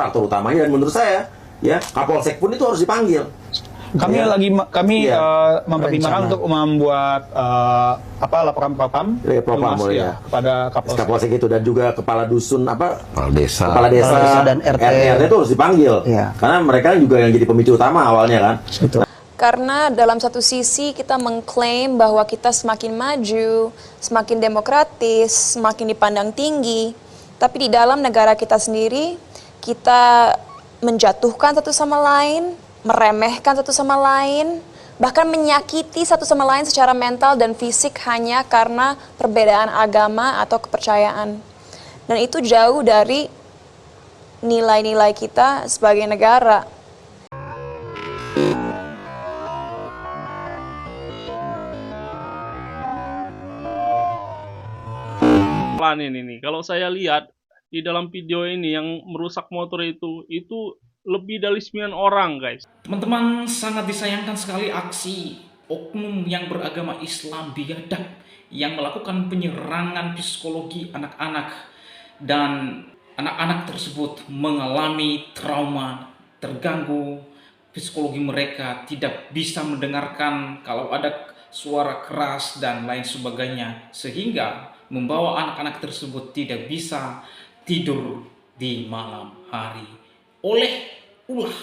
aktor utamanya, dan menurut saya ya Kapolsek pun itu harus dipanggil. Kami Iya. mempertimbangkan untuk membuat laporan propam, Propam ya kepada Kapolsek itu, dan juga kepala dusun Kepala desa dan RT itu harus dipanggil. Iya. Karena mereka juga yang jadi pemicu utama awalnya kan. Betul. Karena dalam satu sisi kita mengklaim bahwa kita semakin maju, semakin demokratis, semakin dipandang tinggi, tapi di dalam negara kita sendiri kita menjatuhkan satu sama lain, meremehkan satu sama lain, bahkan menyakiti satu sama lain secara mental dan fisik hanya karena perbedaan agama atau kepercayaan. Dan itu jauh dari nilai-nilai kita sebagai negara. Ini kalau saya lihat di dalam video ini yang merusak motor itu lebih dari 9 orang, guys. Teman-teman, sangat disayangkan sekali aksi oknum yang beragama Islam biadab yang melakukan penyerangan psikologi anak-anak, dan anak-anak tersebut mengalami trauma, terganggu psikologi mereka, tidak bisa mendengarkan kalau ada suara keras dan lain sebagainya, sehingga membawa anak-anak tersebut tidak bisa tidur di malam hari oleh ulah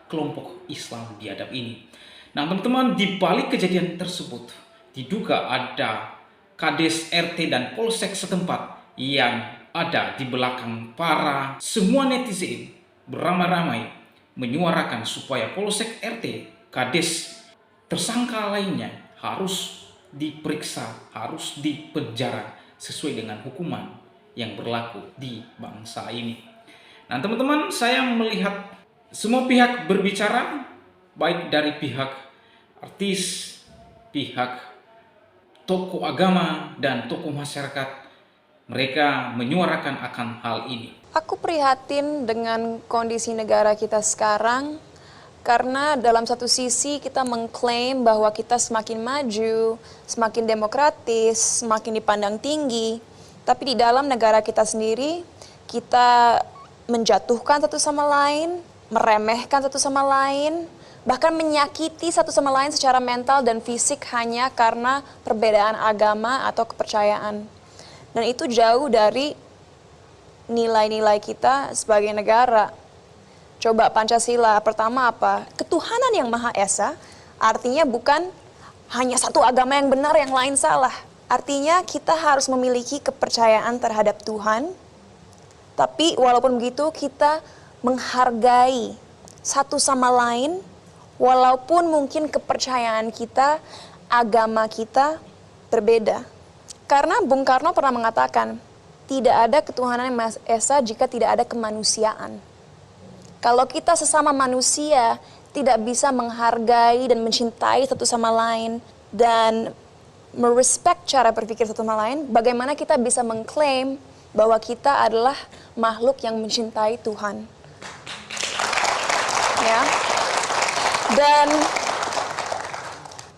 kelompok Islam biadab ini. Nah teman-teman, di balik kejadian tersebut diduga ada Kades RT dan Polsek setempat yang ada di belakang para semua netizen beramai-ramai menyuarakan supaya Polsek RT, Kades, tersangka lainnya harus diperiksa, harus dipenjara sesuai dengan hukuman yang berlaku di bangsa ini. Nah teman-teman, saya melihat semua pihak berbicara, baik dari pihak artis, pihak tokoh agama, dan tokoh masyarakat, mereka menyuarakan akan hal ini. Aku prihatin dengan kondisi negara kita sekarang, karena dalam satu sisi kita mengklaim bahwa kita semakin maju, semakin demokratis, semakin dipandang tinggi, tapi di dalam negara kita sendiri kita menjatuhkan satu sama lain, meremehkan satu sama lain, bahkan menyakiti satu sama lain secara mental dan fisik hanya karena perbedaan agama atau kepercayaan. Dan itu jauh dari nilai-nilai kita sebagai negara. Coba Pancasila, pertama apa? Ketuhanan yang Maha Esa, artinya bukan hanya satu agama yang benar, yang lain salah. Artinya kita harus memiliki kepercayaan terhadap Tuhan, tapi walaupun begitu kita menghargai satu sama lain, walaupun mungkin kepercayaan kita, agama kita berbeda. Karena Bung Karno pernah mengatakan, tidak ada ketuhanan yang Maha Esa jika tidak ada kemanusiaan. Kalau kita sesama manusia tidak bisa menghargai dan mencintai satu sama lain dan merespek cara berpikir satu sama lain, bagaimana kita bisa mengklaim bahwa kita adalah makhluk yang mencintai Tuhan? Ya. Dan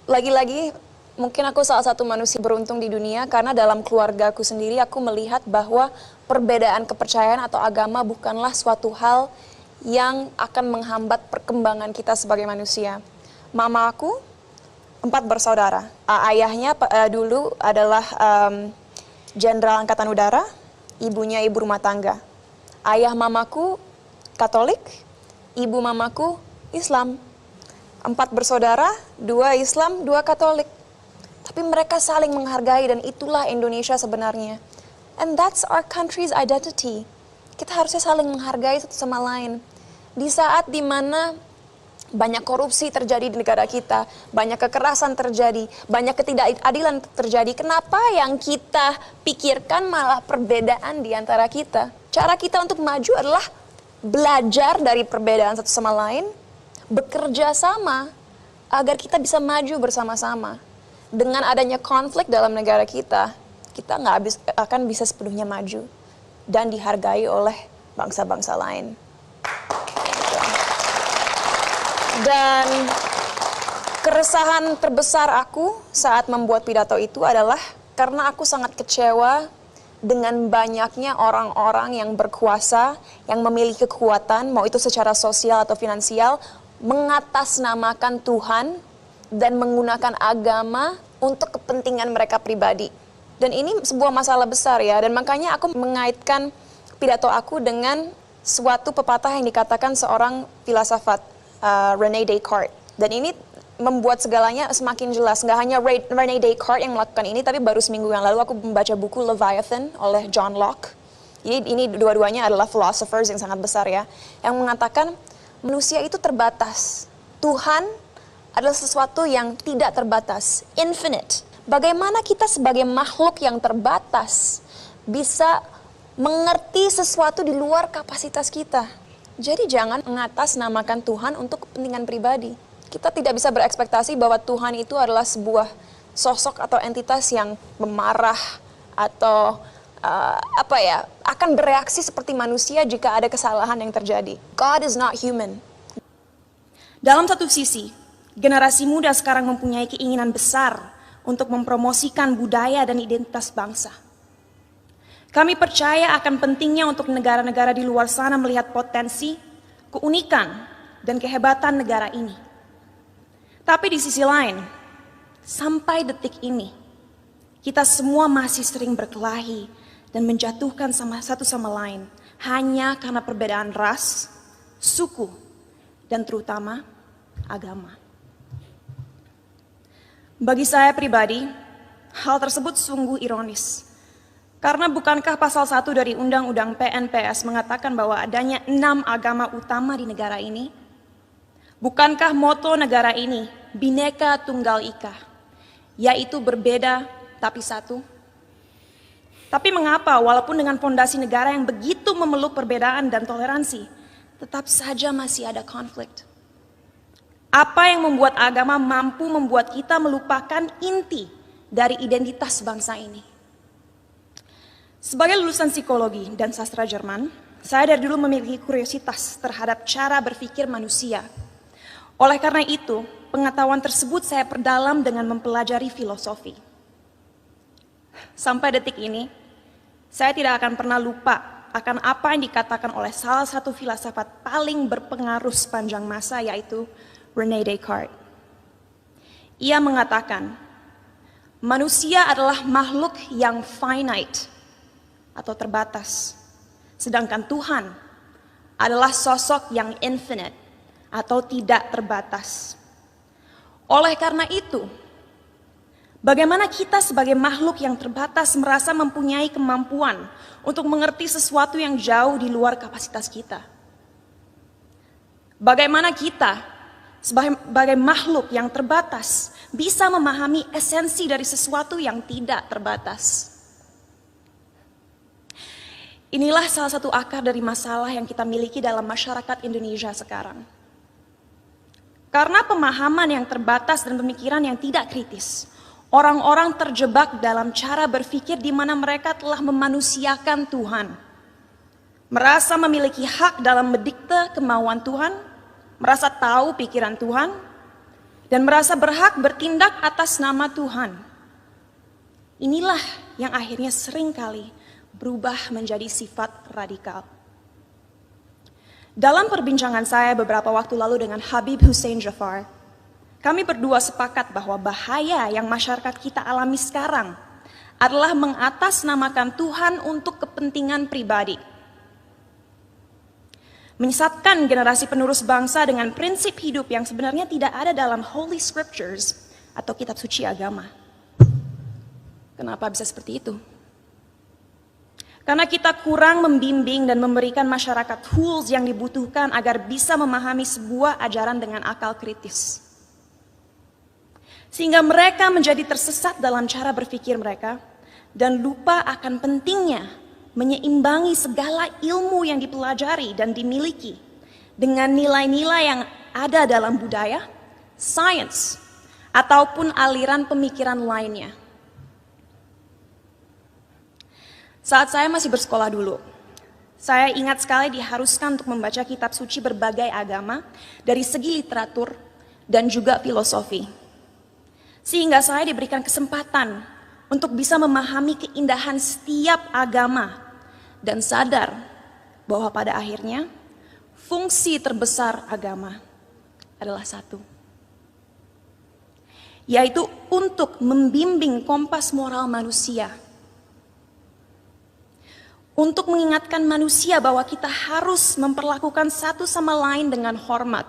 lagi-lagi mungkin aku salah satu manusia beruntung di dunia karena dalam keluargaku sendiri aku melihat bahwa perbedaan kepercayaan atau agama bukanlah suatu hal yang akan menghambat perkembangan kita sebagai manusia. Mama aku 4 bersaudara. Ayahnya dulu adalah Jenderal Angkatan Udara, ibunya ibu rumah tangga. Ayah mamaku Katolik, ibu mamaku Islam. 4 bersaudara, 2 Islam, 2 Katolik. Tapi mereka saling menghargai dan itulah Indonesia sebenarnya. And that's our country's identity. Kita harusnya saling menghargai satu sama lain. Di saat dimana banyak korupsi terjadi di negara kita, banyak kekerasan terjadi, banyak ketidakadilan terjadi, kenapa yang kita pikirkan malah perbedaan di antara kita? Cara kita untuk maju adalah belajar dari perbedaan satu sama lain, bekerja sama agar kita bisa maju bersama-sama. Dengan adanya konflik dalam negara kita nggak akan bisa sepenuhnya maju dan dihargai oleh bangsa-bangsa lain. Dan keresahan terbesar aku saat membuat pidato itu adalah karena aku sangat kecewa dengan banyaknya orang-orang yang berkuasa, yang memiliki kekuatan, mau itu secara sosial atau finansial, mengatasnamakan Tuhan dan menggunakan agama untuk kepentingan mereka pribadi. Dan ini sebuah masalah besar ya, dan makanya aku mengaitkan pidato aku dengan suatu pepatah yang dikatakan seorang filsafat, René Descartes. Dan ini membuat segalanya semakin jelas. Nggak hanya René Descartes yang melakukan ini, tapi baru seminggu yang lalu aku membaca buku Leviathan oleh John Locke. Jadi ini dua-duanya adalah philosophers yang sangat besar ya, yang mengatakan manusia itu terbatas. Tuhan adalah sesuatu yang tidak terbatas, infinite. Bagaimana kita sebagai makhluk yang terbatas bisa mengerti sesuatu di luar kapasitas kita? Jadi jangan mengatasnamakan Tuhan untuk kepentingan pribadi. Kita tidak bisa berekspektasi bahwa Tuhan itu adalah sebuah sosok atau entitas yang memarah atau akan bereaksi seperti manusia jika ada kesalahan yang terjadi. God is not human. Dalam satu sisi, generasi muda sekarang mempunyai keinginan besar untuk mempromosikan budaya dan identitas bangsa. Kami percaya akan pentingnya untuk negara-negara di luar sana melihat potensi, keunikan, dan kehebatan negara ini. Tapi di sisi lain, sampai detik ini, kita semua masih sering berkelahi dan menjatuhkan satu sama lain hanya karena perbedaan ras, suku, dan terutama agama. Bagi saya pribadi, hal tersebut sungguh ironis. Karena bukankah pasal 1 dari Undang-Undang PNPS mengatakan bahwa adanya 6 agama utama di negara ini? Bukankah moto negara ini Bhinneka Tunggal Ika, yaitu berbeda tapi satu? Tapi mengapa walaupun dengan fondasi negara yang begitu memeluk perbedaan dan toleransi, tetap saja masih ada konflik? Apa yang membuat agama mampu membuat kita melupakan inti dari identitas bangsa ini? Sebagai lulusan psikologi dan sastra Jerman, saya dari dulu memiliki kuriositas terhadap cara berpikir manusia. Oleh karena itu, pengetahuan tersebut saya perdalam dengan mempelajari filosofi. Sampai detik ini, saya tidak akan pernah lupa akan apa yang dikatakan oleh salah satu filsafat paling berpengaruh sepanjang masa, yaitu René Descartes. Ia mengatakan, manusia adalah makhluk yang finite atau terbatas, sedangkan Tuhan adalah sosok yang infinite atau tidak terbatas. Oleh karena itu, bagaimana kita sebagai makhluk yang terbatas merasa mempunyai kemampuan untuk mengerti sesuatu yang jauh di luar kapasitas kita? Bagaimana kita sebagai makhluk yang terbatas bisa memahami esensi dari sesuatu yang tidak terbatas? Inilah salah satu akar dari masalah yang kita miliki dalam masyarakat Indonesia sekarang. Karena pemahaman yang terbatas dan pemikiran yang tidak kritis, orang-orang terjebak dalam cara berpikir di mana mereka telah memanusiakan Tuhan. Merasa memiliki hak dalam mendikte kemauan Tuhan, merasa tahu pikiran Tuhan, dan merasa berhak bertindak atas nama Tuhan. Inilah yang akhirnya seringkali berubah menjadi sifat radikal. Dalam perbincangan saya beberapa waktu lalu dengan Habib Hussein Jafar, kami berdua sepakat bahwa bahaya yang masyarakat kita alami sekarang adalah mengatasnamakan Tuhan untuk kepentingan pribadi. Menyesatkan generasi penerus bangsa dengan prinsip hidup yang sebenarnya tidak ada dalam Holy Scriptures atau kitab suci agama. Kenapa bisa seperti itu? Karena kita kurang membimbing dan memberikan masyarakat tools yang dibutuhkan agar bisa memahami sebuah ajaran dengan akal kritis. Sehingga mereka menjadi tersesat dalam cara berpikir mereka dan lupa akan pentingnya menyeimbangi segala ilmu yang dipelajari dan dimiliki dengan nilai-nilai yang ada dalam budaya, sains, ataupun aliran pemikiran lainnya. Saat saya masih bersekolah dulu, saya ingat sekali diharuskan untuk membaca kitab suci berbagai agama dari segi literatur dan juga filosofi. Sehingga saya diberikan kesempatan untuk bisa memahami keindahan setiap agama dan sadar bahwa pada akhirnya fungsi terbesar agama adalah satu, yaitu untuk membimbing kompas moral manusia, untuk mengingatkan manusia bahwa kita harus memperlakukan satu sama lain dengan hormat,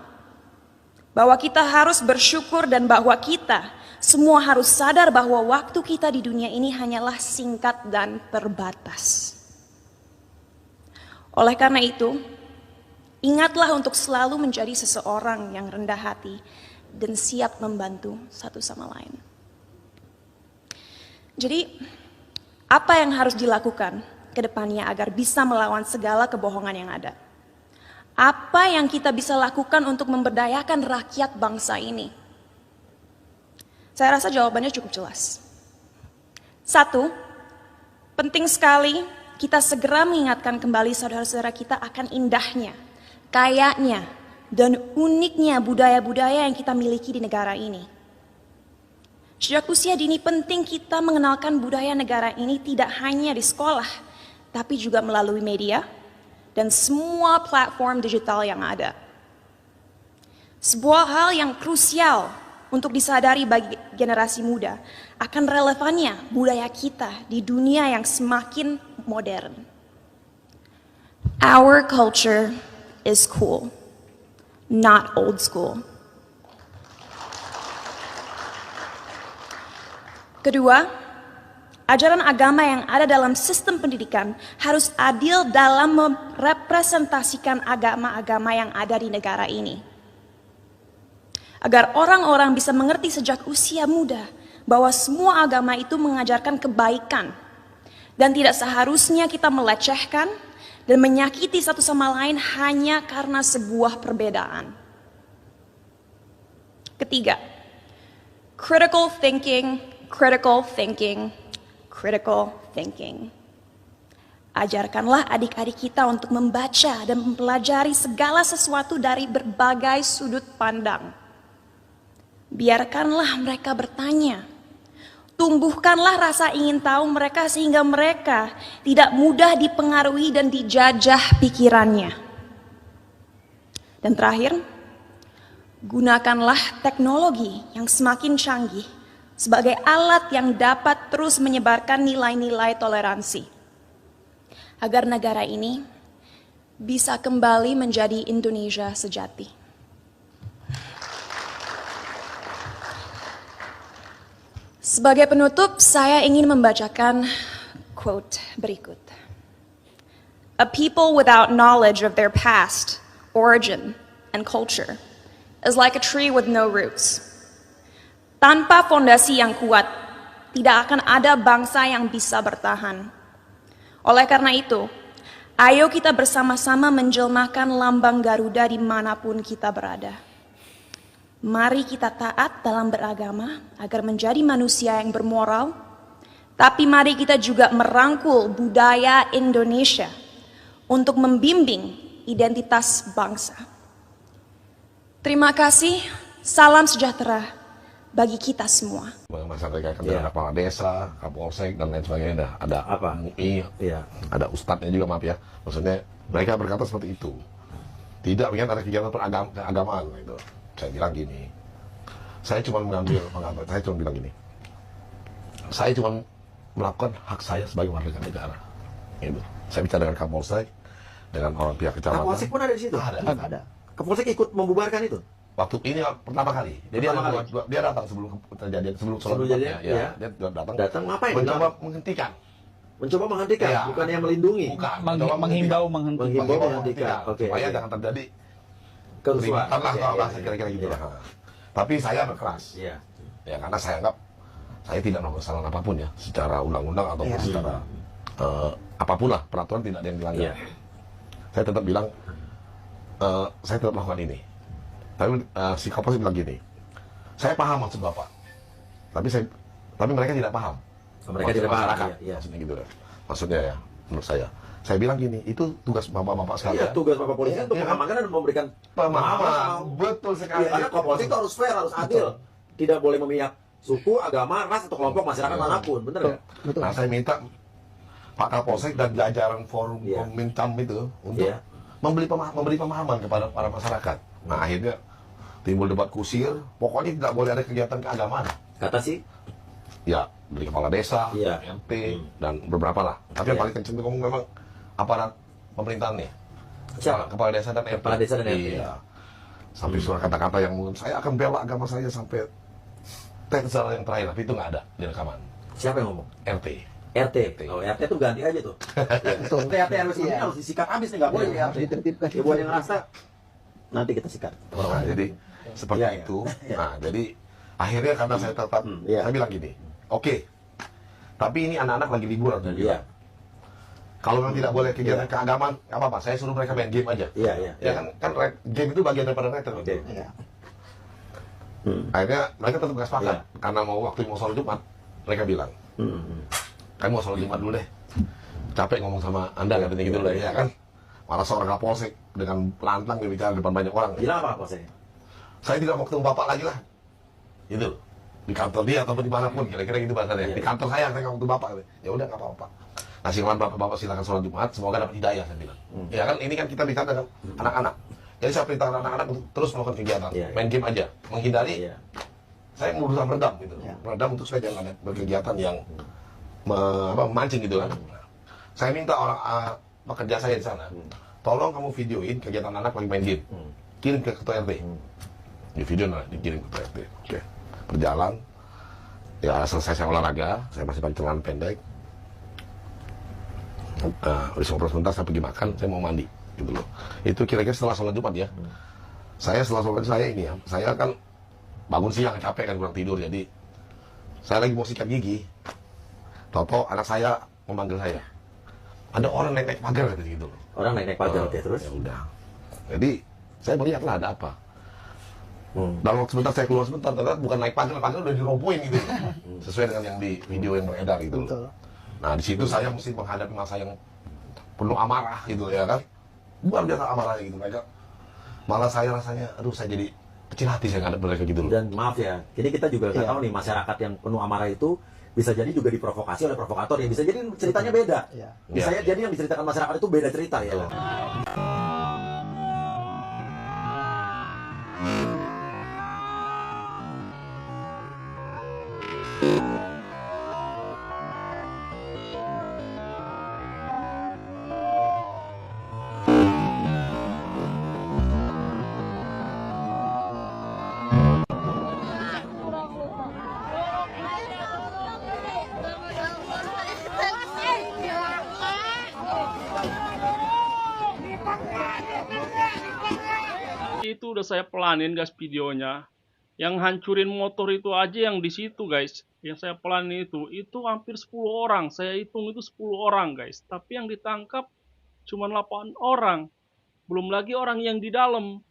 bahwa kita harus bersyukur, dan bahwa kita semua harus sadar bahwa waktu kita di dunia ini hanyalah singkat dan terbatas. Oleh karena itu, ingatlah untuk selalu menjadi seseorang yang rendah hati dan siap membantu satu sama lain. Jadi, apa yang harus dilakukan ke depannya agar bisa melawan segala kebohongan yang ada? Apa yang kita bisa lakukan untuk memberdayakan rakyat bangsa ini? Saya rasa jawabannya cukup jelas. Satu, penting sekali kita segera mengingatkan kembali saudara-saudara kita akan indahnya, kayanya, dan uniknya budaya-budaya yang kita miliki di negara ini. Sejak usia dini penting kita mengenalkan budaya negara ini tidak hanya di sekolah, tapi juga melalui media dan semua platform digital yang ada. Sebuah hal yang krusial untuk disadari bagi generasi muda akan relevannya budaya kita di dunia yang semakin modern. Our culture is cool, not old school. Kedua, ajaran agama yang ada dalam sistem pendidikan harus adil dalam merepresentasikan agama-agama yang ada di negara ini. Agar orang-orang bisa mengerti sejak usia muda bahwa semua agama itu mengajarkan kebaikan dan tidak seharusnya kita melecehkan dan menyakiti satu sama lain hanya karena sebuah perbedaan. Ketiga, critical thinking, critical thinking, critical thinking. Ajarkanlah adik-adik kita untuk membaca dan mempelajari segala sesuatu dari berbagai sudut pandang. Biarkanlah mereka bertanya. Tumbuhkanlah rasa ingin tahu mereka sehingga mereka tidak mudah dipengaruhi dan dijajah pikirannya. Dan terakhir, gunakanlah teknologi yang semakin canggih sebagai alat yang dapat terus menyebarkan nilai-nilai toleransi. Agar negara ini bisa kembali menjadi Indonesia sejati. Sebagai penutup, saya ingin membacakan quote berikut. A people without knowledge of their past, origin, and culture is like a tree with no roots. Tanpa fondasi yang kuat, tidak akan ada bangsa yang bisa bertahan. Oleh karena itu, ayo kita bersama-sama menjelmakan lambang Garuda dimanapun kita berada. Mari kita taat dalam beragama agar menjadi manusia yang bermoral, tapi mari kita juga merangkul budaya Indonesia untuk membimbing identitas bangsa. Terima kasih, salam sejahtera bagi kita semua. Masyarakat ada kepala desa, kapolsek dan lain sebagainya. Ada Apa? MUI, Iya. ada ustadznya juga, maaf ya. Maksudnya mereka berkata seperti itu. Tidak ingin ada kegiatan keagamaan gitu. Saya bilang gini, saya cuma saya cuma bilang gini, saya cuma melakukan hak saya sebagai warga negara. Gitu. Saya bicara dengan Kapolsek, dengan orang pihak kecamatan. Kapolsek pun ada di situ? Ada. Kapolsek ikut membubarkan itu? Waktu ini pertama kali. Jadi dia datang sebelum terjadi sebelum kejadian, ya. Dia datang. Datang ngapain? Mencoba menghentikan. Mencoba menghentikan, Ya. bukan yang melindungi. Bukan. Menghimbau menghentikan. Menghimbau menghentikan. Oke. Supaya jangan terjadi kerusuhan. keributan lah, kira-kira gitu. Iya. Tapi saya berkeras. Iya. Ya karena saya anggap saya tidak melakukan kesalahan apapun ya, secara undang-undang ataupun secara apapun lah, peraturan tidak ada yang dilanggar. Iya. Saya tetap bilang saya tetap melakukan ini. Tapi si Kapolsek bilang gini, saya paham maksud Bapak, tapi mereka tidak paham. Mereka Maksud tidak paham. masyarakat, Iya. maksudnya gitu kan. Maksudnya ya, menurut saya bilang gini, itu tugas bapak-bapak sekalian. Iya, tugas Bapak Polisi untuk Iya kan? mengamankan dan memberikan Pemahaman, betul sekali. Iya, karena Kapolsek itu harus fair, harus adil. Tidak boleh memihak suku, agama, ras atau kelompok masyarakat manapun, bener nggak? Nah, saya minta Pak Kapolsek dan jajaran forum Iya. Kominfam itu untuk Iya. memberi pemahaman kepada para masyarakat. Nah, akhirnya timbul debat kusir, pokoknya tidak boleh ada kegiatan keagamaan. Kata sih, Ya, dari kepala desa, Iya. RT, dan beberapa lah. Tapi yang Iya. paling kenceng itu memang aparat pemerintahan nih. siapa? Kepala desa dan RT. Kepala desa dan RT. Iya. Sampai surat kata-kata yang mungkin saya akan bela agama saya sampai tersal yang terakhir, tapi itu nggak ada di rekaman. Siapa yang ngomong? RT. RT. Oh, RT tuh ganti aja tuh. RT ini harus disikat habis nih, nggak boleh ya. Ya buat yang ngerasa nanti kita sikat. Nah, jadi seperti Iya, iya. itu. Nah, jadi akhirnya karena saya tetap, Iya. saya bilang gini, oke, tapi ini anak-anak lagi liburan. Saya bilang. Iya. Kalau memang tidak boleh kegiatan keagamaan, nggak apa-apa. Saya suruh mereka main game aja. Iya, iya. Ya kan game itu bagian daripada retret. Oke. Akhirnya mereka tetap nggak sepakat Iya. karena waktu mau sholat Jumat, mereka bilang, kamu mau sholat Jumat dulu deh. Capek ngomong sama Anda katanya gitu lah ya kan. Malah seorang Kapolsek dengan lantang berbicara di depan banyak orang. Bilang apa saya? Saya tidak mau ketemu bapak lagi lah. Itu di kantor dia ataupun dimanapun kira-kira gitu bahasanya. Iya. Di kantor saya nggak ketemu bapak. Ya udah nggak apa-apa. Nah, silakan bapak-bapak silakan sholat Jumat. Semoga dapat hidayah saya bilang. Ya kan ini kan kita bicara dengan anak-anak. Jadi saya perintahkan anak-anak untuk terus melakukan kegiatan, Iya. main game aja, menghindari. Iya. Saya berusaha meredam gitu, meredam untuk supaya jangan ada berkegiatan yang memancing gitu kan. Saya minta orang pekerja saya di sana, tolong kamu videoin kegiatan anak lagi main game, kirim ke ketua RT. Di video dikirim ke ketua RT. Oke, berjalan. Ya selesai saya olahraga, saya masih pakai celana pendek. Udah ngobrol sebentar, saya pergi makan, saya mau mandi gitu loh. Itu kira-kira setelah sholat Jumat ya. Saya setelah sholat saya ini ya, saya kan bangun siang capek kan kurang tidur, jadi saya lagi mau sikat gigi. Toto anak saya memanggil saya. Ada orang naik pagar gitu loh. Orang naik pagar, oke, terus? Ya udah. Jadi saya melihat lah ada apa. Dalam waktu sebentar saya keluar sebentar, ternyata bukan naik pagar udah dirobohin gitu. Sesuai dengan yang di video yang beredar gitu. Nah di situ saya mesti menghadapi masa yang penuh amarah gitu ya kan. Luar biasa amarahnya gitu mereka. Malah saya rasanya, aduh saya jadi kecil hati saya ngadep mereka gitu loh. Dan maaf ya, jadi kita juga nggak tahu nih masyarakat yang penuh amarah itu bisa jadi juga diprovokasi oleh provokator ya. Bisa jadi ceritanya beda. Bisa jadi yang diceritakan masyarakat itu beda cerita ya. Itu udah saya pelanin guys videonya. Yang hancurin motor itu aja yang di situ guys. Yang saya pelanin itu hampir 10 orang. Saya hitung itu 10 orang guys. Tapi yang ditangkap cuma 8 orang. Belum lagi orang yang di dalam.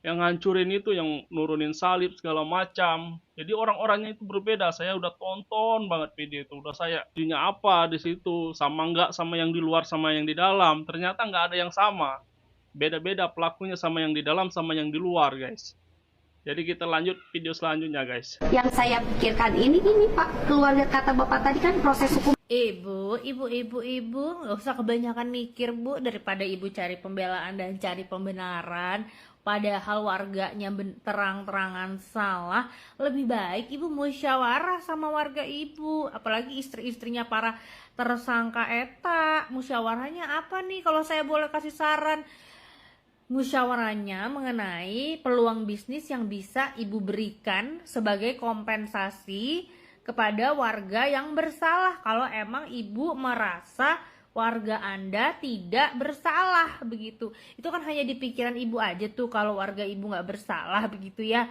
Yang hancurin itu yang nurunin salib segala macam. Jadi orang-orangnya itu berbeda. Saya udah tonton banget video itu. Udah saya punya apa di situ. Sama nggak sama yang di luar sama yang di dalam. Ternyata nggak ada yang sama. Beda-beda pelakunya sama yang di dalam sama yang di luar guys. Jadi kita lanjut video selanjutnya guys. Yang saya pikirkan ini Pak, keluarga kata Bapak tadi kan proses hukum. Ibu, nggak usah kebanyakan mikir Bu, daripada Ibu cari pembelaan dan cari pembenaran, padahal warganya terang-terangan salah, lebih baik Ibu musyawarah sama warga Ibu, apalagi istri-istrinya para tersangka eta. Musyawarahnya apa nih kalau saya boleh kasih saran? Musyawarahnya mengenai peluang bisnis yang bisa Ibu berikan sebagai kompensasi kepada warga yang bersalah kalau emang Ibu merasa warga Anda tidak bersalah begitu. Itu kan hanya di pikiran Ibu aja tuh kalau warga Ibu nggak bersalah begitu ya.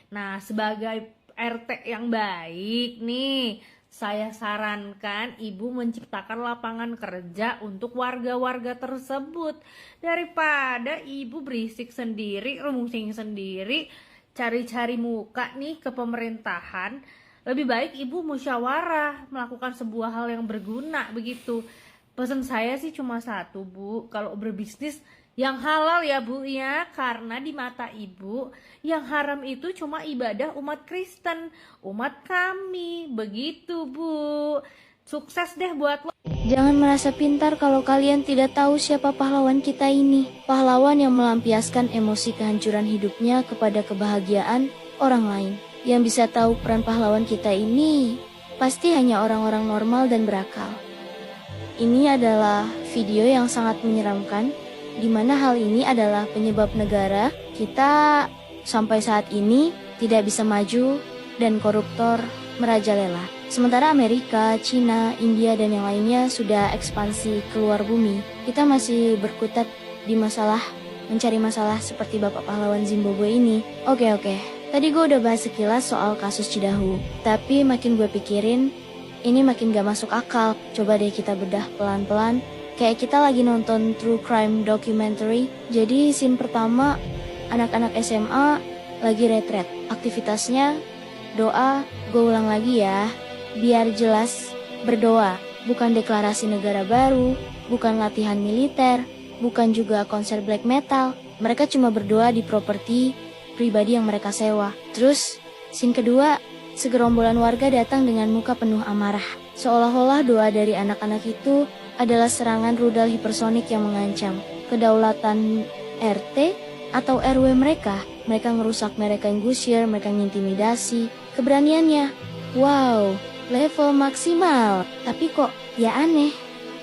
Nah, sebagai RT yang baik nih, saya sarankan Ibu menciptakan lapangan kerja untuk warga-warga tersebut. Daripada Ibu berisik sendiri, rumusing sendiri, cari-cari muka nih ke pemerintahan, lebih baik Ibu musyawarah, melakukan sebuah hal yang berguna begitu. Pesan saya sih cuma satu Bu, kalau berbisnis Yang halal ya Bu ya, karena di mata Ibu yang haram itu cuma ibadah umat Kristen, umat kami. Begitu Bu. Sukses deh buat lo. Jangan merasa pintar kalau kalian tidak tahu siapa pahlawan kita ini. Pahlawan yang melampiaskan emosi kehancuran hidupnya kepada kebahagiaan orang lain. Yang bisa tahu peran pahlawan kita ini pasti hanya orang-orang normal dan berakal. Ini adalah video yang sangat menyeramkan, di mana hal ini adalah penyebab negara kita sampai saat ini tidak bisa maju dan koruptor merajalela. Sementara Amerika, Cina, India, dan yang lainnya sudah ekspansi keluar bumi. Kita masih berkutat di masalah, mencari masalah seperti Bapak Pahlawan Zimbabwe ini. Oke. Tadi gue udah bahas sekilas soal kasus Cidahu. Tapi makin gue pikirin, ini makin gak masuk akal. Coba deh kita bedah pelan-pelan. Kayak kita lagi nonton true crime documentary. Jadi scene pertama, anak-anak SMA lagi retret. Aktivitasnya doa, gue ulang lagi ya. Biar jelas, berdoa. Bukan deklarasi negara baru, bukan latihan militer, bukan juga konser black metal. Mereka cuma berdoa di properti pribadi yang mereka sewa. Terus, scene kedua, segerombolan warga datang dengan muka penuh amarah. Seolah-olah doa dari anak-anak itu adalah serangan rudal hipersonik yang mengancam kedaulatan RT atau RW mereka. Mereka ngerusak, mereka yang gusir, mereka ngintimidasi. Keberaniannya, wow, level maksimal. Tapi kok ya aneh,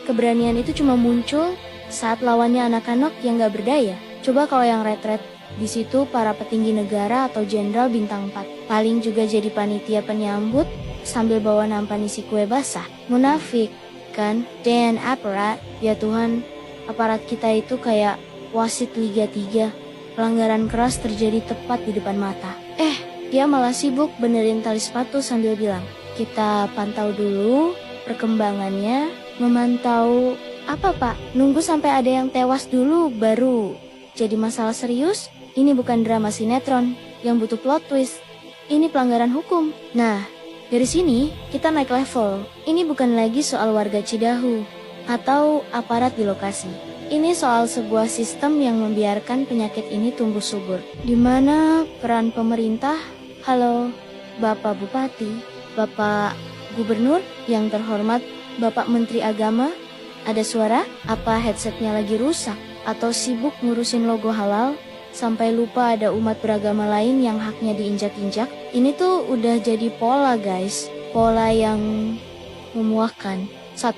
keberanian itu cuma muncul saat lawannya anak-anak yang gak berdaya. Coba kalau yang retret, di situ para petinggi negara atau jenderal bintang 4. Paling juga jadi panitia penyambut sambil bawa nampan isi kue basah. Munafik, kan? Dan aparat, ya Tuhan, aparat kita itu kayak wasit Liga 3. Pelanggaran keras terjadi tepat di depan mata. Dia malah sibuk benerin tali sepatu sambil bilang, kita pantau dulu perkembangannya. Memantau apa Pak? Nunggu sampai ada yang tewas dulu baru jadi masalah serius? Ini bukan drama sinetron yang butuh plot twist. Ini pelanggaran hukum. Nah, dari sini kita naik level. Ini bukan lagi soal warga Cidahu atau aparat di lokasi. Ini soal sebuah sistem yang membiarkan penyakit ini tumbuh subur. Di mana peran pemerintah, halo Bapak Bupati, Bapak Gubernur, yang terhormat Bapak Menteri Agama, ada suara? Apa headsetnya lagi rusak? Atau sibuk ngurusin logo halal? Sampai lupa ada umat beragama lain yang haknya diinjak-injak. Ini tuh udah jadi pola guys. Pola yang memuakkan. 1.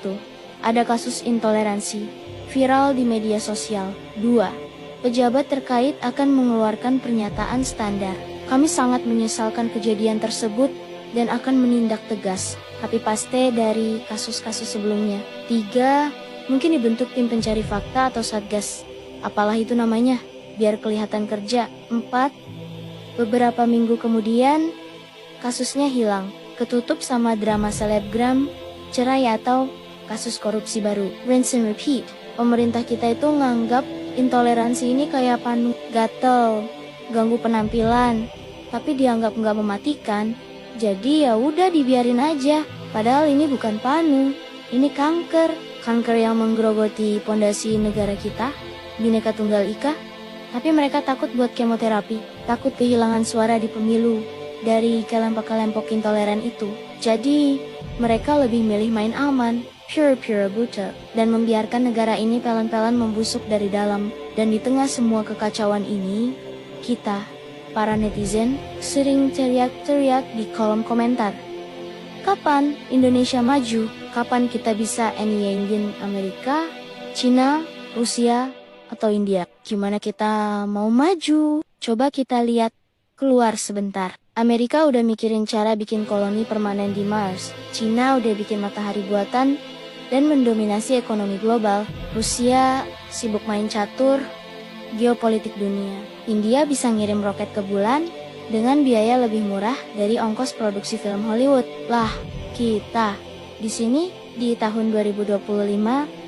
Ada kasus intoleransi viral di media sosial. 2. Pejabat terkait akan mengeluarkan pernyataan standar. Kami sangat menyesalkan kejadian tersebut dan akan menindak tegas. Copy paste dari kasus-kasus sebelumnya. 3. Mungkin dibentuk tim pencari fakta atau satgas. Apalah itu namanya, biar kelihatan kerja. 4. Beberapa minggu kemudian, kasusnya hilang, ketutup sama drama selebgram, cerai atau kasus korupsi baru. Rinse and repeat. Pemerintah kita itu nganggap intoleransi ini kayak panu, gatel, ganggu penampilan, tapi dianggap nggak mematikan. Jadi ya udah dibiarin aja. Padahal ini bukan panu, ini kanker yang menggerogoti pondasi negara kita, Bhinneka Tunggal Ika. Tapi mereka takut buat kemoterapi, takut kehilangan suara di pemilu dari kelompok-kelompok intoleran itu. Jadi mereka lebih milih main aman, pure buta, dan membiarkan negara ini pelan-pelan membusuk dari dalam. Dan di tengah semua kekacauan ini, kita, para netizen, sering teriak-teriak di kolom komentar. Kapan Indonesia maju? Kapan kita bisa anyingin Amerika, Cina, Rusia, atau India? Gimana kita mau maju? Coba kita lihat keluar sebentar. Amerika udah mikirin cara bikin koloni permanen di Mars. Cina udah bikin matahari buatan dan mendominasi ekonomi global. Rusia sibuk main catur geopolitik dunia. India bisa ngirim roket ke bulan dengan biaya lebih murah dari ongkos produksi film Hollywood. Lah, kita di sini di tahun 2025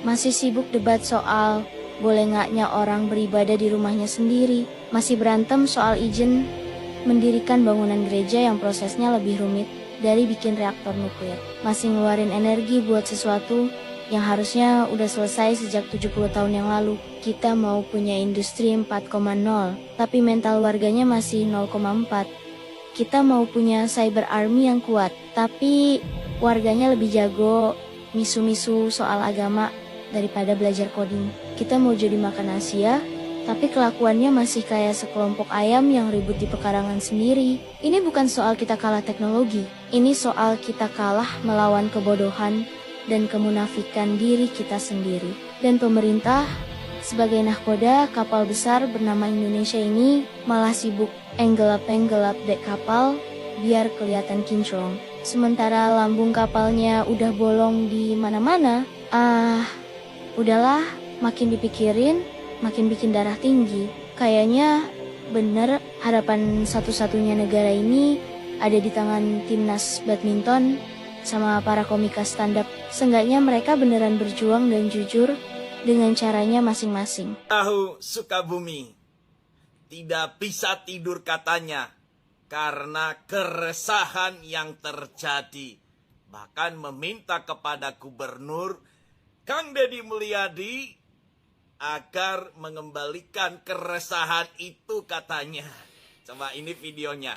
masih sibuk debat soal boleh ngaknya orang beribadah di rumahnya sendiri. Masih berantem soal izin mendirikan bangunan gereja yang prosesnya lebih rumit dari bikin reaktor nuklir. Masih ngeluarin energi buat sesuatu yang harusnya udah selesai sejak 70 tahun yang lalu. Kita mau punya industri 4,0, tapi mental warganya masih 0,4. Kita mau punya cyber army yang kuat, tapi warganya lebih jago misu-misu soal agama daripada belajar coding. Kita mau jadi makan Asia, tapi kelakuannya masih kayak sekelompok ayam yang ribut di pekarangan sendiri. Ini bukan soal kita kalah teknologi, ini soal kita kalah melawan kebodohan dan kemunafikan diri kita sendiri. Dan pemerintah sebagai nahkoda kapal besar bernama Indonesia ini malah sibuk enggelap-enggelap dek kapal biar kelihatan kinclong. Sementara lambung kapalnya udah bolong di mana-mana. Udahlah, makin dipikirin, makin bikin darah tinggi. Kayaknya bener harapan satu-satunya negara ini ada di tangan timnas badminton sama para komika stand up. Seenggaknya mereka beneran berjuang dan jujur dengan caranya masing-masing. Tahu Sukabumi tidak bisa tidur katanya karena keresahan yang terjadi. Bahkan meminta kepada Gubernur Kang Deddy Mulyadi agar mengembalikan keresahan itu katanya. Coba ini videonya.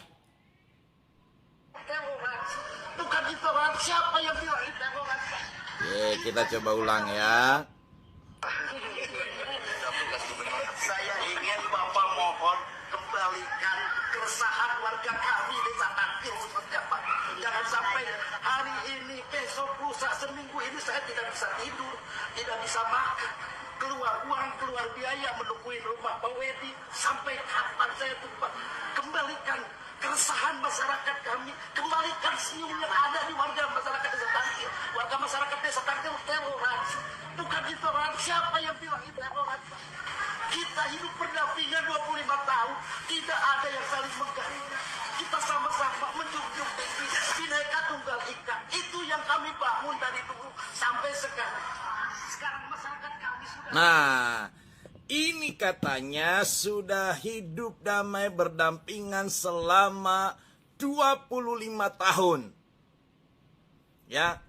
Bukan intoleransi, siapa yang bilang intoleransi? Kita coba ulang ya. Saya ingin Bapak mohon kembalikan keresahan warga kami desa Tangkil seperti apa. Jangan sampai hari ini, besok, lusa, seminggu ini saya tidak bisa tidur, tidak bisa makan. Keluar uang, keluar biaya menungguin rumah Pak Wedi. Sampai kapan saya tumpah? Kembalikan keresahan masyarakat kami, kembalikan senyum yang ada di warga masyarakat desa Tangkil. Warga masyarakat desa Tangkil toleransi, bukan intoleransi. Siapa yang bilang intoleransi? Kita hidup berdampingan 25 tahun, tidak ada yang saling mengganggu. Kita sama-sama menjunjung tinggi Bhinneka Tunggal Ika. Itu yang kami bangun dari dulu sampai sekarang. Sekarang masyarakat kami sudah... Nah, ini katanya sudah hidup damai berdampingan selama 25 tahun. Ya.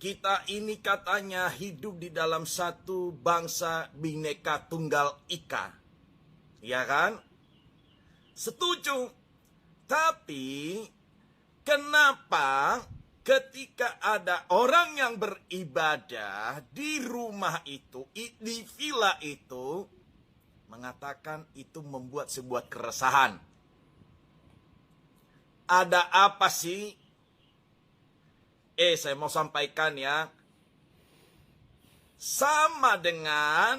Kita ini katanya hidup di dalam satu bangsa Bhinneka Tunggal Ika. Ya kan? Setuju. Tapi kenapa ketika ada orang yang beribadah di rumah itu, di villa itu, mengatakan itu membuat sebuah keresahan? Ada apa sih? Saya mau sampaikan ya. Sama dengan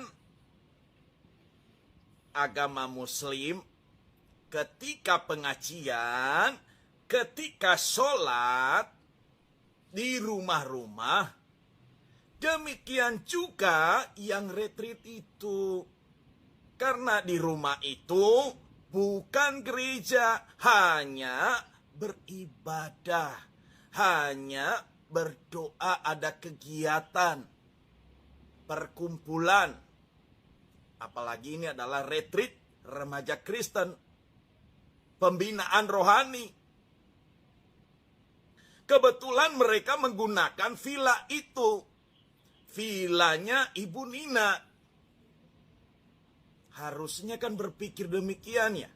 agama Muslim, ketika pengajian, ketika sholat di rumah-rumah, demikian juga yang retreat itu. Karena di rumah itu bukan gereja, hanya beribadah, hanya berdoa, ada kegiatan, perkumpulan. Apalagi ini adalah retreat remaja Kristen, pembinaan rohani. Kebetulan mereka menggunakan villa itu. Villanya Ibu Nina. Harusnya kan berpikir demikian ya.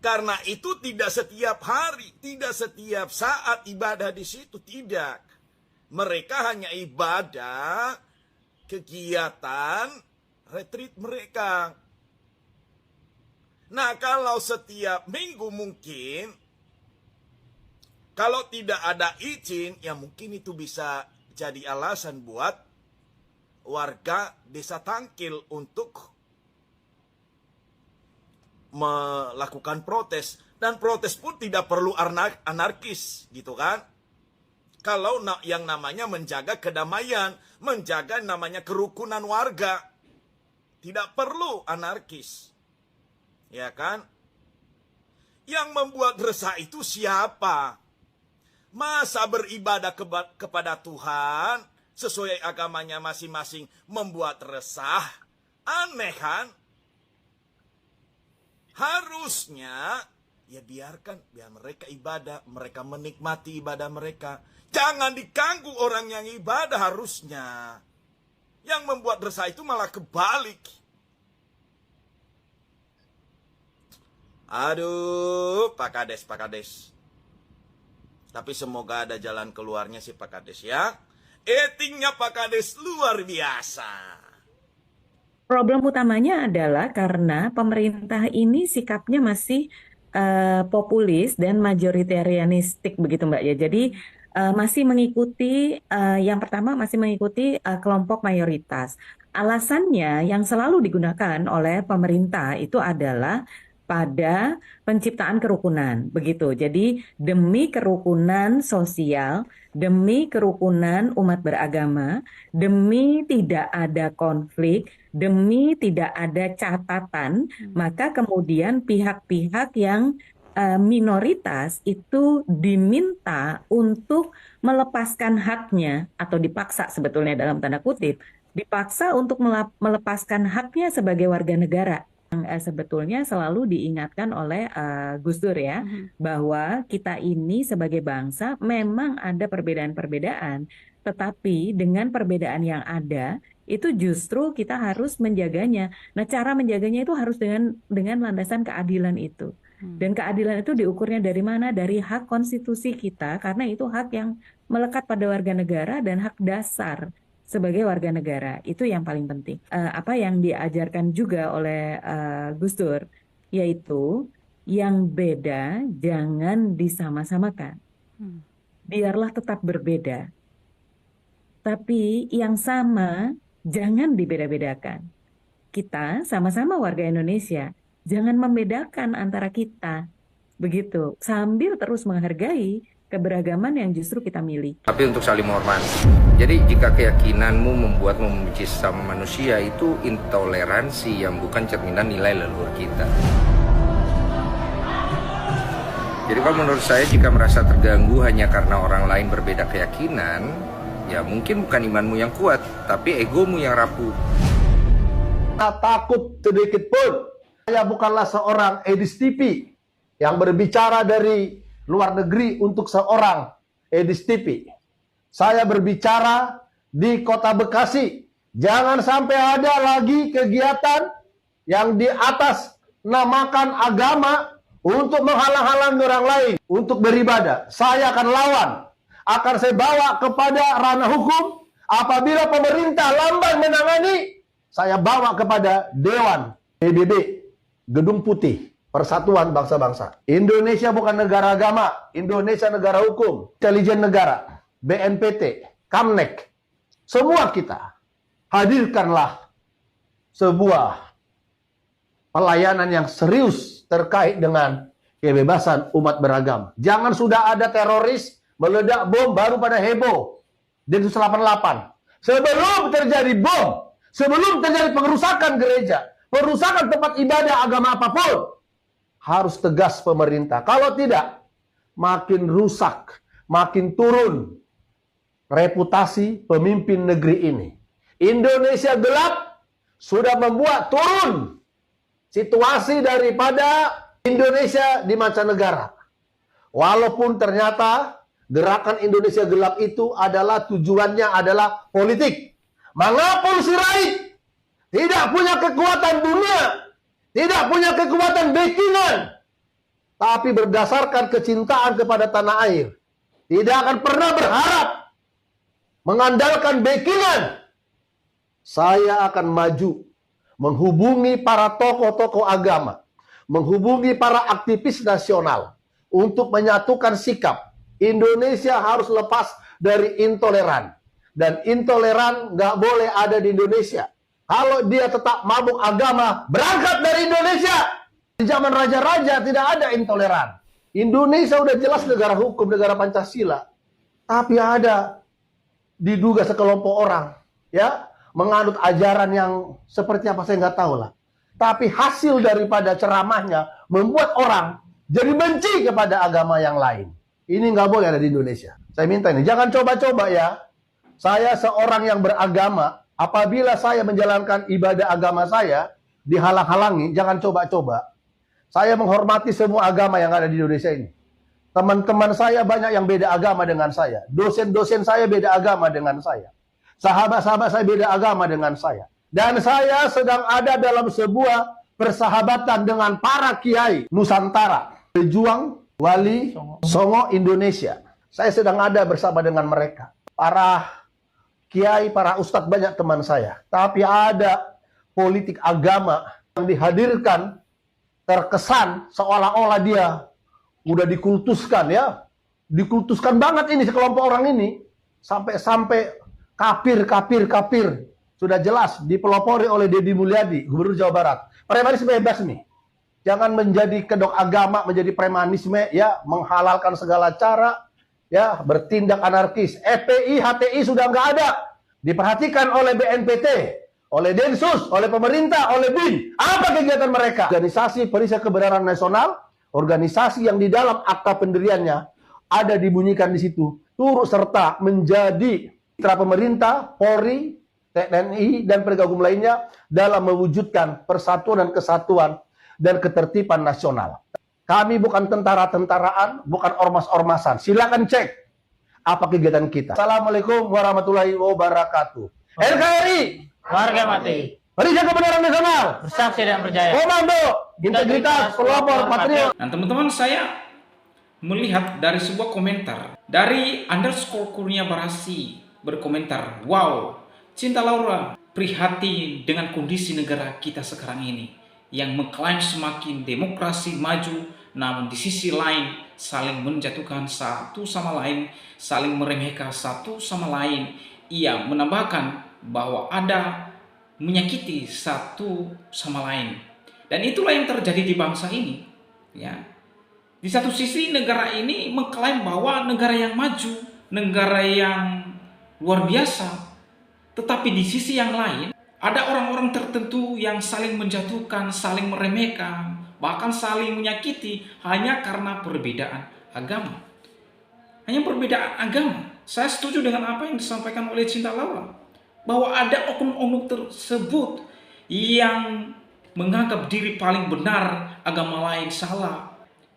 Karena itu tidak setiap hari, tidak setiap saat ibadah di situ, tidak. Mereka hanya ibadah, kegiatan, retreat mereka. Nah, kalau setiap minggu mungkin, kalau tidak ada izin, ya mungkin itu bisa jadi alasan buat warga desa Tangkil untuk melakukan protes. Dan protes pun tidak perlu anarkis, gitu kan. Kalau yang namanya menjaga kedamaian, menjaga namanya kerukunan warga, tidak perlu anarkis. Ya kan? Yang membuat resah itu siapa? Masa beribadah kepada Tuhan sesuai agamanya masing-masing membuat resah? Aneh kan? Harusnya Ya biarkan, biar mereka ibadah, mereka menikmati ibadah mereka. Jangan diganggu orang yang ibadah harusnya. Yang membuat resah itu malah kebalik. Aduh, Pak Kades, Pak Kades. Tapi semoga ada jalan keluarnya sih Pak Kades ya. Etingnya Pak Kades luar biasa. Problem utamanya adalah karena pemerintah ini sikapnya masih populis dan majoritarianistik begitu Mbak ya. Jadi masih mengikuti yang pertama masih mengikuti kelompok mayoritas. Alasannya yang selalu digunakan oleh pemerintah itu adalah pada penciptaan kerukunan begitu. Jadi demi kerukunan sosial, demi kerukunan umat beragama, demi tidak ada konflik, demi tidak ada catatan, maka kemudian pihak-pihak yang minoritas itu diminta untuk melepaskan haknya atau dipaksa sebetulnya dalam tanda kutip, dipaksa untuk melepaskan haknya sebagai warga negara. Sebetulnya selalu diingatkan oleh Gus Dur ya, bahwa kita ini sebagai bangsa memang ada perbedaan-perbedaan, tetapi dengan perbedaan yang ada itu justru kita harus menjaganya. Nah, cara menjaganya itu harus dengan landasan keadilan itu. Dan keadilan itu diukurnya dari mana? Dari hak konstitusi kita, karena itu hak yang melekat pada warga negara dan hak dasar sebagai warga negara. Itu yang paling penting. Apa yang diajarkan juga oleh Gus Dur, yaitu yang beda jangan disama-samakan. Biarlah tetap berbeda. Tapi yang sama jangan dibeda-bedakan. Kita sama-sama warga Indonesia, jangan membedakan antara kita. Begitu, sambil terus menghargai keberagaman yang justru kita miliki. Tapi untuk saling menghormati. Jadi jika keyakinanmu membuatmu membenci sesama manusia, itu intoleransi yang bukan cerminan nilai leluhur kita. Jadi kalau menurut saya, jika merasa terganggu hanya karena orang lain berbeda keyakinan, ya mungkin bukan imanmu yang kuat, tapi egomu yang rapuh. Takut sedikit pun. Saya bukanlah seorang edis TV yang berbicara dari luar negeri untuk seorang edis TV. Saya berbicara di Kota Bekasi. Jangan sampai ada lagi kegiatan yang di atas namakan agama untuk menghalang-halangi orang lain untuk beribadah. Saya akan lawan. Akan saya bawa kepada ranah hukum. Apabila pemerintah lamban menangani, saya bawa kepada Dewan PBB Gedung Putih, Persatuan Bangsa-Bangsa. Indonesia bukan negara agama, Indonesia negara hukum, intelijen negara, BNPT, Kamnek, semua kita hadirkanlah sebuah pelayanan yang serius terkait dengan kebebasan umat beragama. Jangan sudah ada teroris meledak bom baru pada heboh. Densus 88. Sebelum terjadi bom, sebelum terjadi pengerusakan gereja, perusakan tempat ibadah agama apapun, harus tegas pemerintah. Kalau tidak, makin rusak, makin turun reputasi pemimpin negeri ini. Indonesia gelap sudah membuat turun situasi daripada Indonesia di mancanegara. Walaupun ternyata gerakan Indonesia gelap itu adalah tujuannya adalah politik. Mengapul Sirait tidak punya kekuatan dunia, tidak punya kekuatan backingan, tapi berdasarkan kecintaan kepada tanah air, tidak akan pernah berharap mengandalkan backingan. Saya akan maju menghubungi para tokoh-tokoh agama, menghubungi para aktivis nasional untuk menyatukan sikap. Indonesia harus lepas dari intoleran, dan intoleran nggak boleh ada di Indonesia. Kalau dia tetap mabuk agama, berangkat dari Indonesia. Di zaman raja-raja tidak ada intoleran. Indonesia udah jelas negara hukum, negara Pancasila. Tapi ada diduga sekelompok orang, ya, menganut ajaran yang seperti apa saya nggak tahu lah. Tapi hasil daripada ceramahnya membuat orang jadi benci kepada agama yang lain. Ini nggak boleh ada di Indonesia. Saya minta ini, jangan coba-coba ya. Saya seorang yang beragama. Apabila saya menjalankan ibadah agama saya dihalang-halangi, jangan coba-coba. Saya menghormati semua agama yang ada di Indonesia ini. Teman-teman saya banyak yang beda agama dengan saya. Dosen-dosen saya beda agama dengan saya. Sahabat-sahabat saya beda agama dengan saya. Dan saya sedang ada dalam sebuah persahabatan dengan para kiai Nusantara, pejuang Wali Songo Indonesia. Saya sedang ada bersama dengan mereka. Para kiai, para ustadz banyak teman saya. Tapi ada politik agama yang dihadirkan terkesan seolah-olah dia udah dikultuskan ya. Dikultuskan banget ini sekelompok orang ini. Sampai kafir. Sudah jelas dipelopori oleh Deddy Mulyadi, Gubernur Jawa Barat. Premanisme bebas nih. Jangan menjadi kedok agama, menjadi premanisme ya, menghalalkan segala cara ya, bertindak anarkis. FPI, HTI sudah nggak ada. Diperhatikan oleh BNPT, oleh Densus, oleh pemerintah, oleh BIN. Apa kegiatan mereka? Organisasi Perisai Kebenaran Nasional, organisasi yang di dalam akta pendiriannya ada dibunyikan di situ, turut serta menjadi mitra pemerintah, Polri, TNI, dan penegak hukum lainnya dalam mewujudkan persatuan dan kesatuan dan ketertiban nasional. Kami bukan tentara-tentaraan, bukan ormas-ormasan. Silakan cek apa kegiatan kita. Assalamualaikum warahmatullahi wabarakatuh. NKRI, Harga mati. Perisai Kebenaran Nasional, Bersaksi dan percaya. Komando, integritas, pelopor, patriot. Nah teman-teman, saya melihat dari sebuah komentar dari _Kurnia Barasi berkomentar, wow, Cinta Laura prihatin dengan kondisi negara kita sekarang ini yang mengklaim semakin demokrasi maju, namun di sisi lain saling menjatuhkan satu sama lain, saling meremehkan satu sama lain. Ia menambahkan bahwa ada menyakiti satu sama lain. Dan itulah yang terjadi di bangsa ini. Ya. Di satu sisi negara ini mengklaim bahwa negara yang maju, negara yang luar biasa. Tetapi di sisi yang lain, ada orang-orang tertentu yang saling menjatuhkan, saling meremehkan, bahkan saling menyakiti hanya karena perbedaan agama. Hanya perbedaan agama. Saya setuju dengan apa yang disampaikan oleh Cinta Laura, bahwa ada oknum-oknum tersebut yang menganggap diri paling benar, agama lain salah.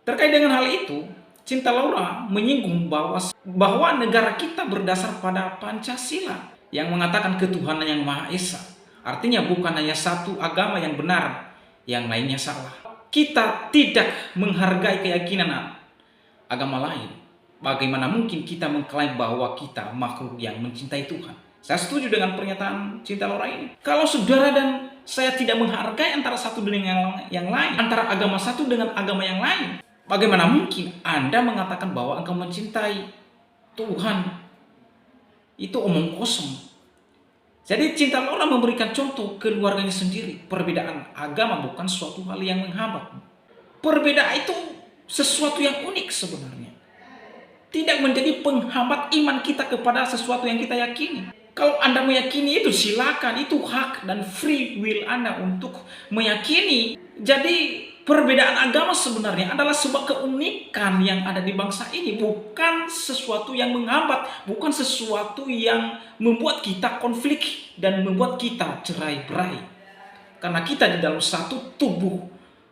Terkait dengan hal itu, Cinta Laura menyinggung bahwa negara kita berdasar pada Pancasila yang mengatakan ketuhanan yang Maha Esa. Artinya bukan hanya satu agama yang benar, yang lainnya salah. Kita tidak menghargai keyakinan agama lain. Bagaimana mungkin kita mengklaim bahwa kita makhluk yang mencintai Tuhan? Saya setuju dengan pernyataan Cinta Laura ini. Kalau saudara dan saya tidak menghargai antara satu dengan yang lain, antara agama satu dengan agama yang lain, bagaimana mungkin Anda mengatakan bahwa engkau mencintai Tuhan? Itu omong kosong. Jadi Cinta Laura memberikan contoh keluarganya sendiri. Perbedaan agama bukan suatu hal yang menghambat. Perbedaan itu sesuatu yang unik sebenarnya. Tidak menjadi penghambat iman kita kepada sesuatu yang kita yakini. Kalau Anda meyakini itu silakan, itu hak dan free will Anda untuk meyakini. Jadi perbedaan agama sebenarnya adalah sebuah keunikan yang ada di bangsa ini, bukan sesuatu yang menghambat, bukan sesuatu yang membuat kita konflik dan membuat kita cerai-berai. Karena kita di dalam satu tubuh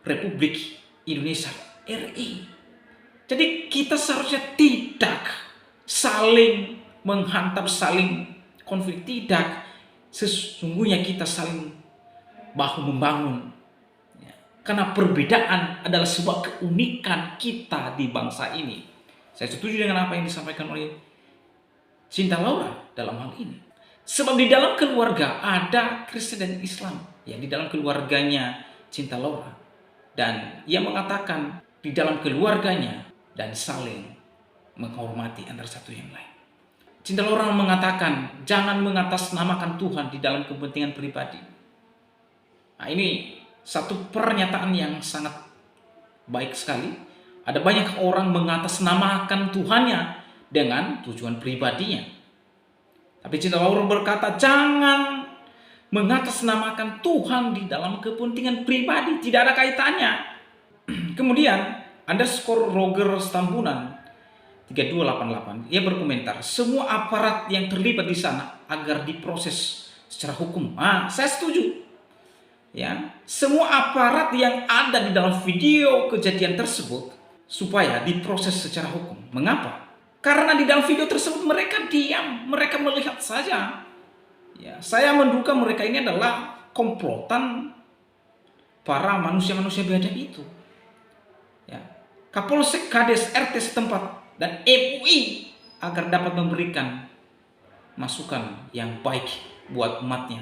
Republik Indonesia RI. Jadi kita seharusnya tidak saling menghantam, saling konflik, tidak. Sesungguhnya kita saling bahu-membangun. Karena perbedaan adalah sebuah keunikan kita di bangsa ini. Saya setuju dengan apa yang disampaikan oleh Cinta Laura dalam hal ini. Sebab di dalam keluarga ada Kristen dan Islam. Yang di dalam keluarganya Cinta Laura. Dan ia mengatakan di dalam keluarganya dan saling menghormati antara satu yang lain. Cinta Laura mengatakan jangan mengatasnamakan Tuhan di dalam kepentingan pribadi. Nah ini satu pernyataan yang sangat baik sekali. Ada banyak orang mengatasnamakan Tuhannya dengan tujuan pribadinya. Tapi Cinta Laura berkata, jangan mengatasnamakan Tuhan di dalam kepentingan pribadi. Tidak ada kaitannya. Kemudian, _Roger Stambunan 3288, ia berkomentar, semua aparat yang terlibat di sana agar diproses secara hukum. Saya setuju. ya, semua aparat yang ada di dalam video kejadian tersebut supaya diproses secara hukum. Mengapa? Karena di dalam video tersebut mereka diam, mereka melihat saja. Ya, saya menduga mereka ini adalah komplotan para manusia-manusia biadab itu. Ya, Kapolsek, Kades, RT setempat dan MUI agar dapat memberikan masukan yang baik buat umatnya,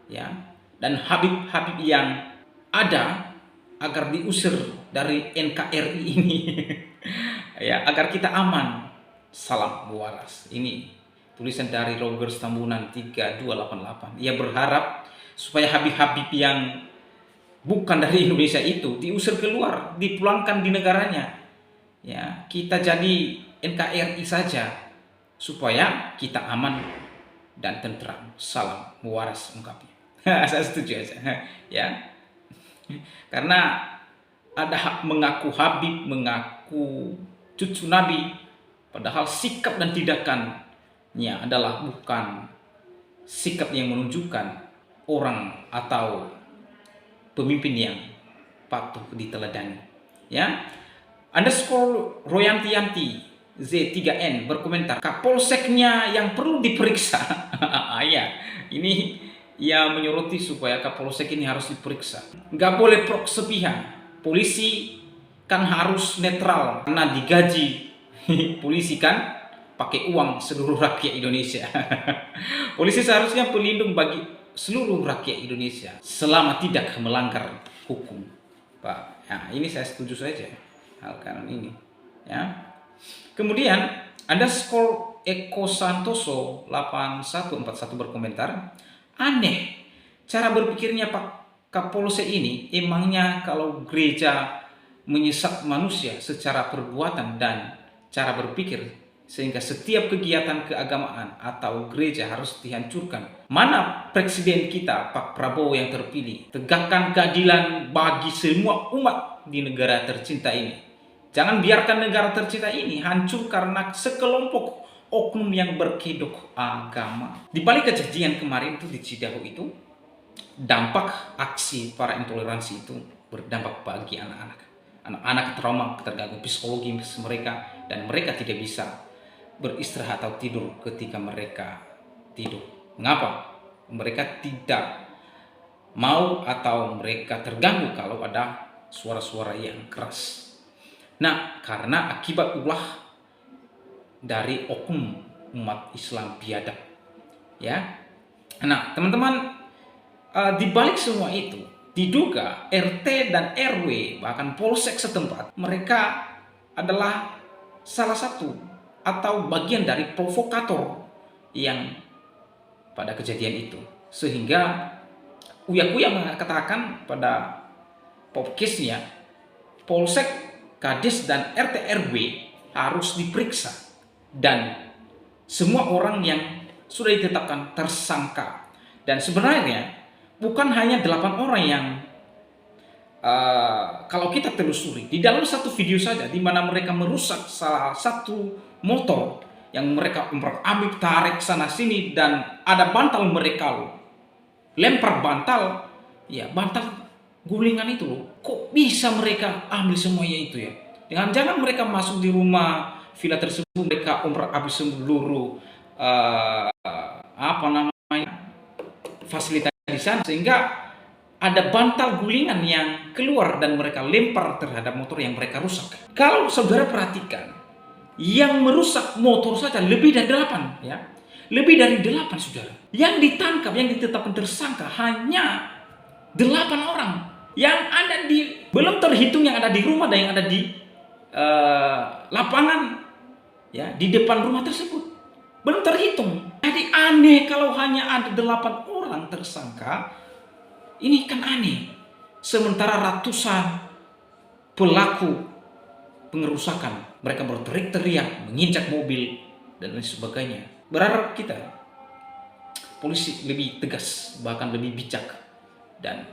ya. Dan Habib-Habib yang ada agar diusir dari NKRI ini ya, agar kita aman. Salam waras. Ini tulisan dari Rogers Tambunan 3288. Ia berharap supaya Habib-Habib yang bukan dari Indonesia itu diusir keluar, dipulangkan di negaranya. Ya, kita jadi NKRI saja supaya kita aman dan tentram. Salam waras ungkapnya. Saya setuju aja, ya. Karena ada hak mengaku Habib, mengaku cucu Nabi, padahal sikap dan tindakannya adalah bukan sikap yang menunjukkan orang atau pemimpin yang patuh diteladani. Ya, underscore Royanti Z3N berkomentar, Kapolseknya yang perlu diperiksa. Ya, ini ia menyoroti supaya Kapolsek ini harus diperiksa. Nggak boleh pro sepihak. Polisi kan harus netral karena digaji. Polisi kan pakai uang seluruh rakyat Indonesia. Polisi seharusnya pelindung bagi seluruh rakyat Indonesia selama tidak melanggar hukum, Pak. Nah, ini saya setuju saja hal kanan ini. Ya. Kemudian underscore Eko Santoso 8141 berkomentar, aneh cara berpikirnya Pak Kapolsek ini. Emangnya kalau gereja menyesat manusia secara perbuatan dan cara berpikir sehingga setiap kegiatan keagamaan atau gereja harus dihancurkan? Mana presiden kita Pak Prabowo yang terpilih? Tegakkan keadilan bagi semua umat di negara tercinta ini. Jangan biarkan negara tercinta ini hancur karena sekelompok oknum yang berkedok agama. Di balik kejadian kemarin itu di Cidahu itu, dampak aksi para intoleransi itu berdampak bagi anak-anak. Anak-anak trauma, terganggu psikologis mereka, dan mereka tidak bisa beristirahat atau tidur ketika mereka tidur. Mengapa? Mereka tidak mau atau mereka terganggu kalau ada suara-suara yang keras. Nah, karena akibat ulah dari oknum umat Islam biadab, ya. Nah, teman-teman, di balik semua itu diduga RT dan RW bahkan polsek setempat mereka adalah salah satu atau bagian dari provokator yang pada kejadian itu, sehingga Uya-Kuya mengatakan pada podcastnya, polsek, Kades dan RT RW harus diperiksa dan semua orang yang sudah ditetapkan tersangka. Dan sebenarnya bukan hanya 8 orang yang kalau kita telusuri di dalam satu video saja di mana mereka merusak salah satu motor yang mereka ambil tarik sana sini dan ada bantal mereka lempar bantal, ya bantal gulingan itu loh. Kok bisa mereka ambil semuanya itu ya? Jangan-jangan mereka masuk di rumah villa tersebut, mereka habis seluruh fasilitas di sana, sehingga ada bantal gulingan yang keluar dan mereka lempar terhadap motor yang mereka rusak. Kalau saudara perhatikan, yang merusak motor saja lebih dari 8, ya. Lebih dari 8 saudara. Yang ditangkap, yang ditetapkan tersangka hanya 8 orang. Yang ada di, belum terhitung yang ada di rumah dan yang ada di lapangan, ya, di depan rumah tersebut. Belum terhitung. Jadi aneh kalau hanya ada 8 orang tersangka. Ini kan aneh. Sementara ratusan pelaku pengerusakan, mereka berteriak-teriak, menginjak mobil dan lain sebagainya. Berharap kita polisi lebih tegas, bahkan lebih bijak dan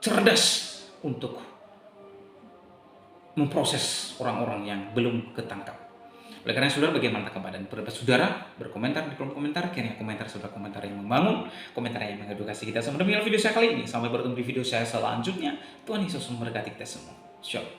cerdas untuk memproses orang-orang yang belum ketangkap. Oleh karena saudara, bagaimana tanggapan dan pendapat saudara? Berkomentar di kolom komentar. Kiranya komentar saudara komentar yang membangun, komentar yang mengedukasi kita. Sampai demikian video saya kali ini. Sampai bertemu di video saya selanjutnya. Tuhan Yesus memberkati kita semua. Shalom.